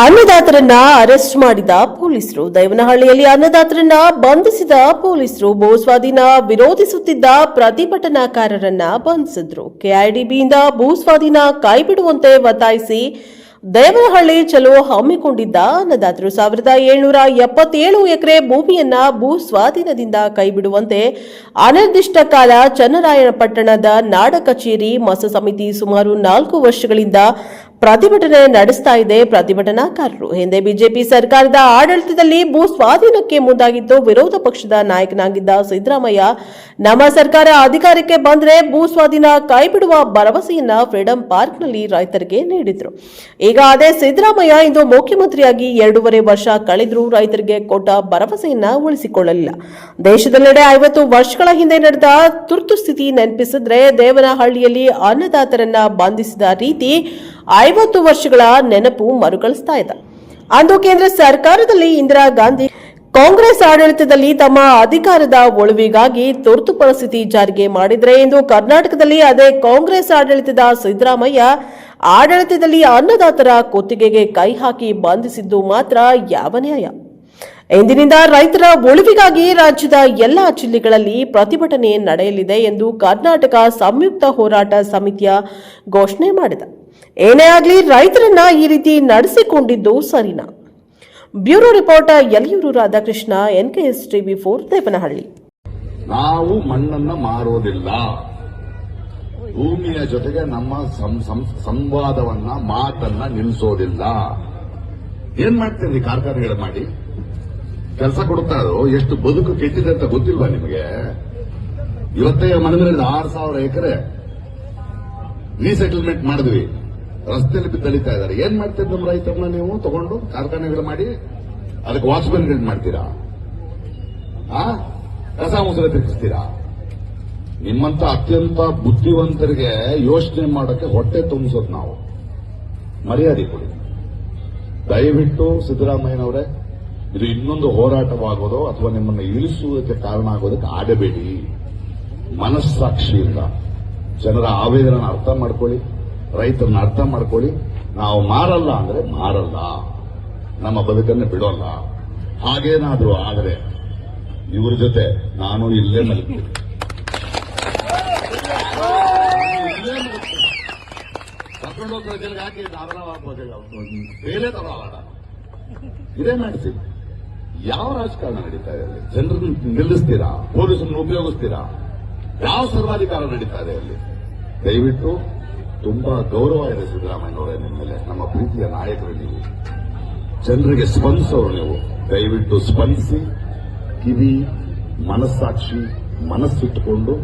ಅನ್ನದಾತರನ್ನ arrest ಮಾಡಿದ ಪೊಲೀಸರು. ದೇವನಹಳ್ಳಿಯಲ್ಲಿ ಅನ್ನದಾತರನ್ನ ಬಂಧಿಸಿದ ಪೊಲೀಸರು ಭೂಸ್ವಾಧೀನ ವಿರೋಧಿಸುತ್ತಿದ್ದ ಪ್ರತಿಭಟನಾಕಾರರನ್ನ ಬಂಧಿಸಿದ್ರು. ಕೆಐಡಿಬಿಯಿಂದ ಭೂಸ್ವಾಧೀನ ಕೈಬಿಡುವಂತೆ ಒತ್ತಾಯಿಸಿ ದೇವನಹಳ್ಳಿ ಚಲೋ ಹಮ್ಮಿಕೊಂಡಿದ್ದ ಅನ್ನದಾತರು 1777 ಎಕರೆ ಭೂಮಿಯನ್ನ ಭೂಸ್ವಾಧೀನದಿಂದ ಕೈಬಿಡುವಂತೆ ಅನಿರ್ದಿಷ್ಟ ಕಾಲ ಚನ್ನರಾಯಪಟ್ಟಣದ ನಾಡ ಕಚೇರಿ ಮಸ ಸಮಿತಿ ಸುಮಾರು 4 ವರ್ಷಗಳಿಂದ ಪ್ರತಿಭಟನೆ ನಡೆಸ್ತಾ ಇದೆ. ಪ್ರತಿಭಟನಾಕಾರರು ಹಿಂದೆ ಬಿಜೆಪಿ ಸರ್ಕಾರದ ಆಡಳಿತದಲ್ಲಿ ಭೂ ಸ್ವಾಧೀನಕ್ಕೆ ಮುಂದಾಗಿದ್ದು ವಿರೋಧ ಪಕ್ಷದ ನಾಯಕನಾಗಿದ್ದ ಸಿದ್ದರಾಮಯ್ಯ ನಮ್ಮ ಸರ್ಕಾರ ಅಧಿಕಾರಕ್ಕೆ ಬಂದರೆ ಭೂ ಸ್ವಾಧೀನ ಕೈಬಿಡುವ ಭರವಸೆಯನ್ನ ಫ್ರೀಡಂ ಪಾರ್ಕ್ನಲ್ಲಿ ರೈತರಿಗೆ ನೀಡಿದ್ರು. ಈಗ ಅದೇ ಸಿದ್ದರಾಮಯ್ಯ ಇಂದು ಮುಖ್ಯಮಂತ್ರಿಯಾಗಿ 2.5 ವರ್ಷ ಕಳೆದರೂ ರೈತರಿಗೆ ಕೊಟ್ಟ ಭರವಸೆಯನ್ನ ಉಳಿಸಿಕೊಳ್ಳಲಿಲ್ಲ. ದೇಶದೆಲ್ಲೆಡೆ 50 ವರ್ಷಗಳ ಹಿಂದೆ ನಡೆದ ತುರ್ತು ಸ್ಥಿತಿ ನೆನಪಿಸಿದ್ರೆ ದೇವನಹಳ್ಳಿಯಲ್ಲಿ ಅನ್ನದಾತರನ್ನ ಬಂಧಿಸಿದ ರೀತಿ 50 ವರ್ಷಗಳ ನೆನಪು ಮರುಕಳಿಸ್ತಾ ಇದೆ. ಅಂದು ಕೇಂದ್ರ ಸರ್ಕಾರದಲ್ಲಿ ಇಂದಿರಾ ಗಾಂಧಿ ಕಾಂಗ್ರೆಸ್ ಆಡಳಿತದಲ್ಲಿ ತಮ್ಮ ಅಧಿಕಾರದ ಉಳಿವಿಗಾಗಿ ತುರ್ತು ಪರಿಸ್ಥಿತಿ ಜಾರಿಗೆ ಮಾಡಿದ್ರೆ, ಇಂದು ಕರ್ನಾಟಕದಲ್ಲಿ ಅದೇ ಕಾಂಗ್ರೆಸ್ ಆಡಳಿತದ ಸಿದ್ದರಾಮಯ್ಯ ಆಡಳಿತದಲ್ಲಿ ಅನ್ನದಾತರ ಕುತ್ತಿಗೆಗೆ ಕೈ ಹಾಕಿ ಬಂಧಿಸಿದ್ದು ಮಾತ್ರ ಯಾವ ನ್ಯಾಯ? ಇಂದಿನಿಂದ ರೈತರ ಉಳಿವಿಗಾಗಿ ರಾಜ್ಯದ ಎಲ್ಲಾ ಜಿಲ್ಲೆಗಳಲ್ಲಿ ಪ್ರತಿಭಟನೆ ನಡೆಯಲಿದೆ ಎಂದು ಕರ್ನಾಟಕ ಸಂಯುಕ್ತ ಹೋರಾಟ ಸಮಿತಿಯ ಘೋಷಣೆ ಮಾಡಿದೆ. ಏನೇ ಆಗಲಿ ರೈತರನ್ನ ಈ ರೀತಿ ನಡೆಸಿಕೊಂಡಿದ್ದು ಸರಿನಾ? Bureau report Yaliyur Radhakrishna, NKS TV4 Devanahalli. ನಾವು ಮಣ್ಣನ್ನ ಮಾರೋದಿಲ್ಲ, ಭೂಮಿಯ ಜೊತೆಗೆ ನಮ್ಮ ಸಂವಾದವನ್ನ ಮಾತನ್ನ ನಿಲ್ಲಿಸೋದಿಲ್ಲ. ಏನ್ ಮಾಡ್ತೀರಿ? ಕಾರ್ಖಾನೆಗಳು ಮಾಡಿ ಕೆಲಸ ಕೊಡ್ತಾ ಇರೋ ಎಷ್ಟು ಬದುಕು ಕೆಟ್ಟಿದೆ ಅಂತ ಗೊತ್ತಿಲ್ವಾ ನಿಮಗೆ? ಇವತ್ತೇ ಮನೆ ಮೇಲೆ 6,000 ಎಕರೆ ರೀಸೆಟಲ್ಮೆಂಟ್ ಮಾಡಿದ್ವಿ, ರಸ್ತೆಯಲ್ಲಿ ಬಿದ್ದಳಿತಾ ಇದ್ದಾರೆ. ಏನ್ ಮಾಡ್ತೀರಿ ನಮ್ಮ ರೈತರನ್ನ ನೀವು ತಗೊಂಡು ಕಾರ್ಖಾನೆಗಳು ಮಾಡಿ ಅದಕ್ಕೆ ವಾಚ್ಮೆನ್ಗಳು ಮಾಡ್ತೀರಾ? ಕಸ ಮುಸುರೆ ತಿರ್ಗಿಸ್ತೀರಾ? ನಿಮ್ಮಂತ ಅತ್ಯಂತ ಬುದ್ಧಿವಂತರಿಗೆ ಯೋಚನೆ ಮಾಡೋಕೆ ಹೊಟ್ಟೆ ತುಂಬಿಸೋದು ನಾವು. ಮರ್ಯಾದೆ ಕೊಡಿ ದಯವಿಟ್ಟು. ಸಿದ್ದರಾಮಯ್ಯನವರೇ, ಇದು ಇನ್ನೊಂದು ಹೋರಾಟವಾಗೋದು ಅಥವಾ ನಿಮ್ಮನ್ನು ಇಳಿಸುವುದಕ್ಕೆ ಕಾರಣ ಆಗೋದಕ್ಕೆ ಆಡಬೇಡಿ. ಮನಸ್ಸಾಕ್ಷಿಯಿಂದ ಜನರ ಆವೇದನ ಅರ್ಥ ಮಾಡ್ಕೊಳ್ಳಿ, ರೈತರನ್ನ ಅರ್ಥ ಮಾಡ್ಕೊಳ್ಳಿ. ನಾವು ಮಾರಲ್ಲ ಅಂದ್ರೆ ಮಾರಲ್ಲ, ನಮ್ಮ ಬದುಕನ್ನು ಬಿಡೋಲ್ಲ. ಹಾಗೇನಾದ್ರೂ ಆದರೆ ಇವ್ರ ಜೊತೆ ನಾನು ಇಲ್ಲೇ ಮಲಗ್ತೀನಿ. ಕರ್ಕೊಂಡೋಗ್ತಾರೆ ಜಲ್ಗೆ ಹಾಕಿ ಬೇರೆ ತರೋಣ. ಇದೇ ಮಾಡ್ತೀವಿ. ಯಾವ ರಾಜಕಾರಣ ನಡೀತಾ ಇದೆ ಅಲ್ಲಿ? ಜನರನ್ನು ನಿಲ್ಲಿಸ್ತೀರಾ? ಪೊಲೀಸರನ್ನು ಉಪಯೋಗಿಸ್ತೀರಾ? ಯಾವ ಸರ್ವಾಧಿಕಾರ ನಡೀತಾ ಇದೆ ಅಲ್ಲಿ? ದಯವಿಟ್ಟು ತುಂಬಾ ಗೌರವ ಇದೆ ಸಿದ್ದರಾಮಯ್ಯನವರೇ ನಿಮ್ಮ ಮೇಲೆ. ನಮ್ಮ ಪ್ರೀತಿಯ ನಾಯಕರು ನೀವು, ಜನರಿಗೆ ಸ್ಪಂದಿಸೋರು ನೀವು. ದಯವಿಟ್ಟು ಸ್ಪಂದಿಸಿ. ಕಿವಿ, ಮನಸ್ಸಾಕ್ಷಿ, ಮನಸ್ಸಿಟ್ಟುಕೊಂಡು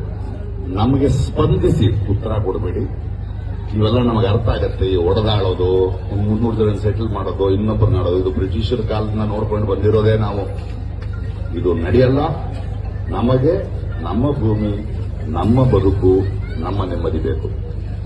ನಮಗೆ ಸ್ಪಂದಿಸಿ ಉತ್ತರ ಕೊಡಬೇಡಿ. ಇವೆಲ್ಲ ನಮಗೆ ಅರ್ಥ ಆಗತ್ತೆ. ಈ ಒಡೆದಾಳೋದು, 300 ಜನ ಸೆಟಲ್ ಮಾಡೋದು, ಇನ್ನೊಬ್ಬರು ಮಾಡೋದು, ಇದು ಬ್ರಿಟಿಷರ ಕಾಲದಿಂದ ನೋಡ್ಕೊಂಡು ಬಂದಿರೋದೇ ನಾವು. ಇದು ನಡೆಯಲ್ಲ. ನಮಗೆ ನಮ್ಮ ಭೂಮಿ, ನಮ್ಮ ಬದುಕು, ನಮ್ಮ ನೆಮ್ಮದಿ ಬೇಕು.